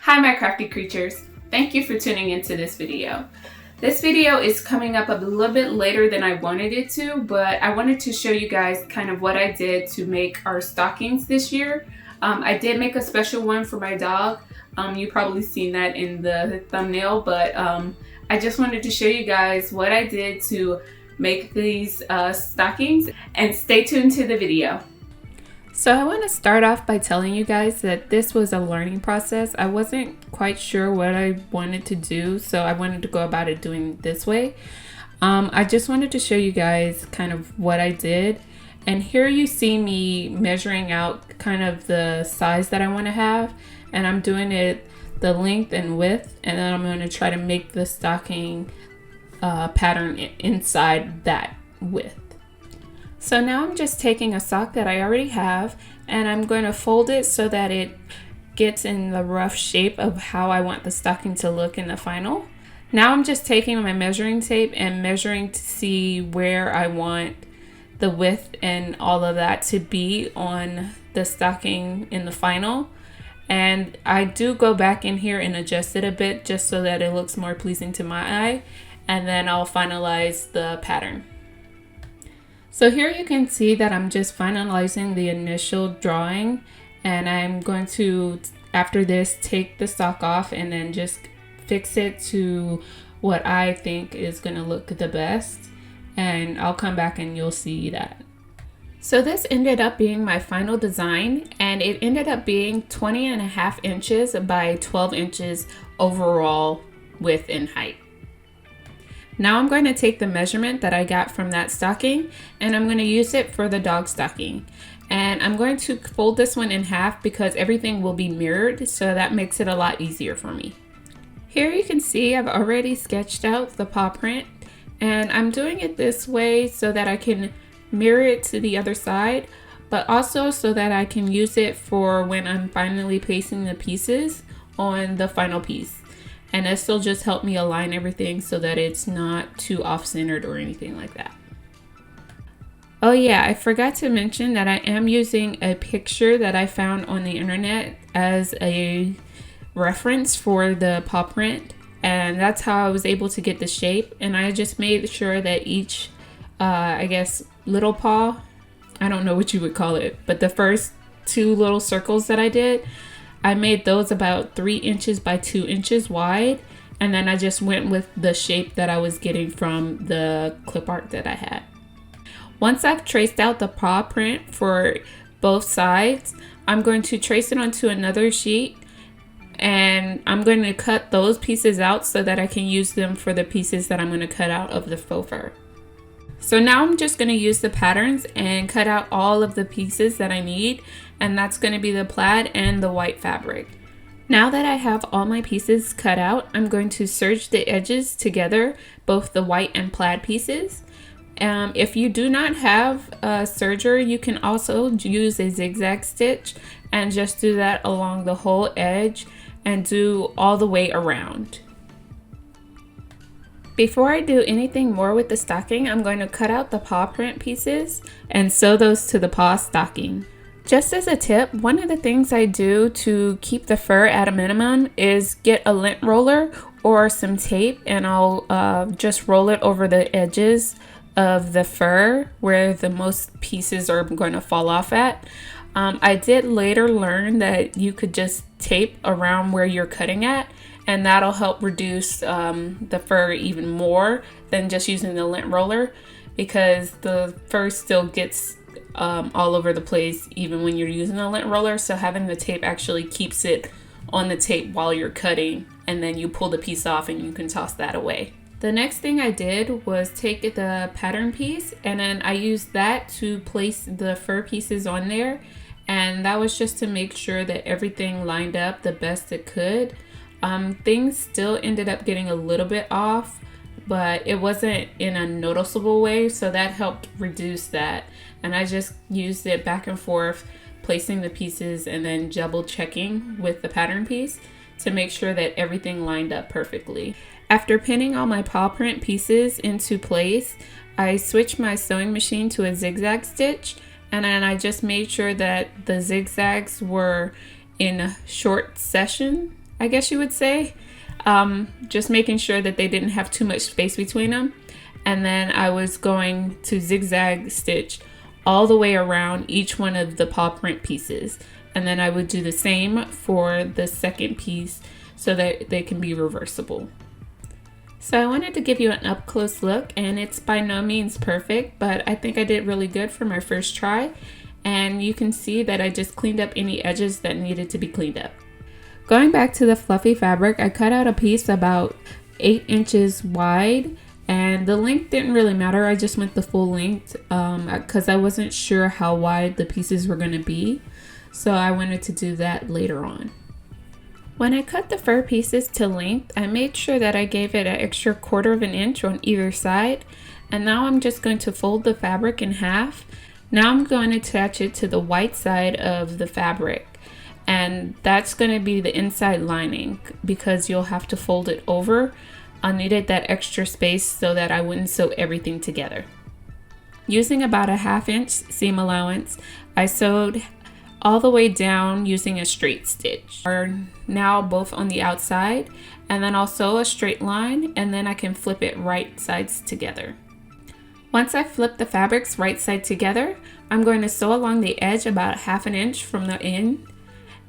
Hi my crafty creatures, thank you for tuning into this video. This video is coming up a little bit later than I wanted it to, but I wanted to show you guys kind of what I did to make our stockings this year. I did make a special one for my dog. You probably seen that in the thumbnail, but I just wanted to show you guys what I did to make these stockings, and stay tuned to the video. So I want to start off by telling you guys that this was a learning process. I wasn't quite sure what I wanted to do, so I wanted to go about it doing this way. I just wanted to show you guys kind of what I did. And here you see me measuring out kind of the size that I want to have. And I'm doing it the length and width. And then I'm going to try to make the stocking pattern inside that width. So now I'm just taking a sock that I already have, and I'm going to fold it so that it gets in the rough shape of how I want the stocking to look in the final. Now I'm just taking my measuring tape and measuring to see where I want the width and all of that to be on the stocking in the final. And I do go back in here and adjust it a bit just so that it looks more pleasing to my eye, and then I'll finalize the pattern. So here you can see that I'm just finalizing the initial drawing, and I'm going to, after this, take the sock off and then just fix it to what I think is going to look the best, and I'll come back and you'll see that. So this ended up being my final design, and it ended up being 20.5 inches by 12 inches overall width and height. Now I'm going to take the measurement that I got from that stocking, and I'm going to use it for the dog stocking. And I'm going to fold this one in half because everything will be mirrored, so that makes it a lot easier for me. Here you can see I've already sketched out the paw print, and I'm doing it this way so that I can mirror it to the other side, but also so that I can use it for when I'm finally pasting the pieces on the final piece. And this will just help me align everything so that it's not too off-centered or anything like that. Oh yeah, I forgot to mention that I am using a picture that I found on the internet as a reference for the paw print. And that's how I was able to get the shape. And I just made sure that each, I guess, little paw, I don't know what you would call it, but the first two little circles that I did, I made those about 3 inches by 2 inches wide, and then I just went with the shape that I was getting from the clip art that I had. Once I've traced out the paw print for both sides, I'm going to trace it onto another sheet, and I'm going to cut those pieces out so that I can use them for the pieces that I'm going to cut out of the faux fur. So now I'm just going to use the patterns and cut out all of the pieces that I need, and that's going to be the plaid and the white fabric. Now that I have all my pieces cut out, I'm going to serge the edges together, both the white and plaid pieces. If you do not have a serger, you can also use a zigzag stitch and just do that along the whole edge and do all the way around. Before I do anything more with the stocking, I'm going to cut out the paw print pieces and sew those to the paw stocking. Just as a tip, one of the things I do to keep the fur at a minimum is get a lint roller or some tape, and I'll just roll it over the edges of the fur where the most pieces are going to fall off at. I did later learn that you could just tape around where you're cutting at, and that'll help reduce the fur even more than just using the lint roller, because the fur still gets all over the place even when you're using a lint roller. So having the tape actually keeps it on the tape while you're cutting, and then you pull the piece off and you can toss that away. The next thing I did was take the pattern piece, and then I used that to place the fur pieces on there, and that was just to make sure that everything lined up the best it could. Things still ended up getting a little bit off, but it wasn't in a noticeable way, so that helped reduce that. And I just used it back and forth, placing the pieces and then double checking with the pattern piece to make sure that everything lined up perfectly. After pinning all my paw print pieces into place, I switched my sewing machine to a zigzag stitch, and then I just made sure that the zigzags were in a short section I guess you would say. Just making sure that they didn't have too much space between them. And then I was going to zigzag stitch all the way around each one of the paw print pieces. And then I would do the same for the second piece so that they can be reversible. So I wanted to give you an up close look, and it's by no means perfect, but I think I did really good for my first try. And you can see that I just cleaned up any edges that needed to be cleaned up. Going back to the fluffy fabric, I cut out a piece about 8 inches wide, and the length didn't really matter. I just went the full length because I wasn't sure how wide the pieces were going to be. So I wanted to do that later on. When I cut the fur pieces to length, I made sure that I gave it an extra 1/4 of an inch on either side. And now I'm just going to fold the fabric in half. Now I'm going to attach it to the white side of the fabric. And that's going to be the inside lining because you'll have to fold it over. I needed that extra space so that I wouldn't sew everything together. Using about a 1/2 inch seam allowance, I sewed all the way down using a straight stitch. Are now both on the outside, and then I'll sew a straight line, and then I can flip it right sides together. Once I flip the fabrics right side together, I'm going to sew along the edge about 1/2 inch from the end,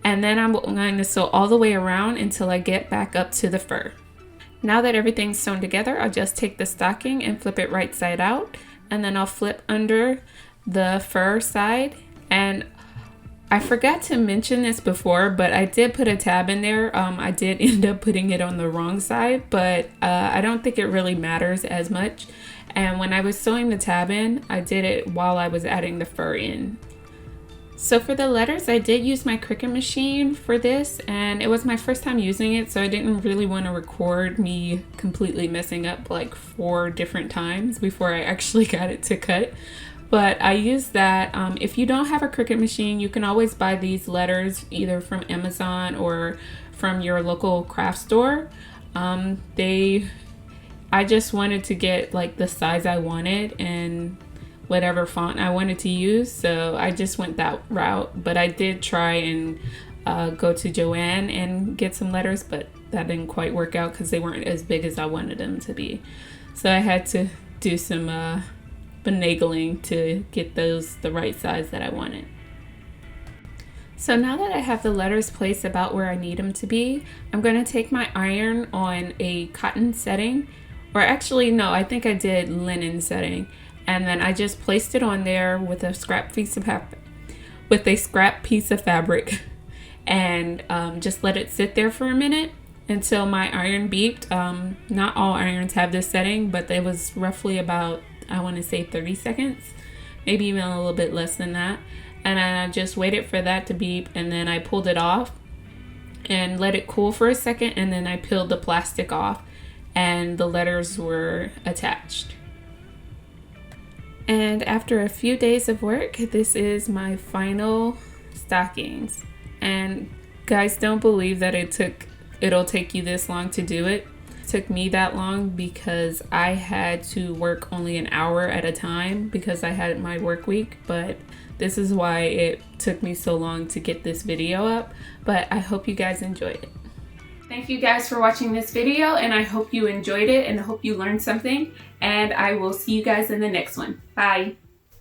and then I'm going to sew all the way around until I get back up to the fur. Now that everything's sewn together, I'll just take the stocking and flip it right side out, and then I'll flip under the fur side. And I forgot to mention this before, but I did put a tab in there. I did end up putting it on the wrong side, but I don't think it really matters as much. And when I was sewing the tab in, I did it while I was adding the fur in. So for the letters, I did use my Cricut machine for this, and it was my first time using it, so I didn't really want to record me completely messing up like 4 different times before I actually got it to cut. But I used that. If you don't have a Cricut machine, you can always buy these letters either from Amazon or from your local craft store. I just wanted to get like the size I wanted and whatever font I wanted to use, so I just went that route. But I did try and go to JoAnn and get some letters, but that didn't quite work out because they weren't as big as I wanted them to be. So I had to do some finagling to get those the right size that I wanted. So now that I have the letters placed about where I need them to be, I'm going to take my iron on a cotton setting, or actually no, I think I did linen setting. And then I just placed it on there with a scrap piece of fabric and just let it sit there for a minute until my iron beeped. Not all irons have this setting, but it was roughly about, I want to say 30 seconds, maybe even a little bit less than that. And I just waited for that to beep, and then I pulled it off and let it cool for a second, and then I peeled the plastic off and the letters were attached. And after a few days of work, this is my final stockings. And guys, don't believe that it'll take you this long to do it. It took me that long because I had to work only an hour at a time because I had my work week, but this is why it took me so long to get this video up. But I hope you guys enjoyed it. Thank you guys for watching this video, and I hope you enjoyed it and I hope you learned something, and I will see you guys in the next one. Bye.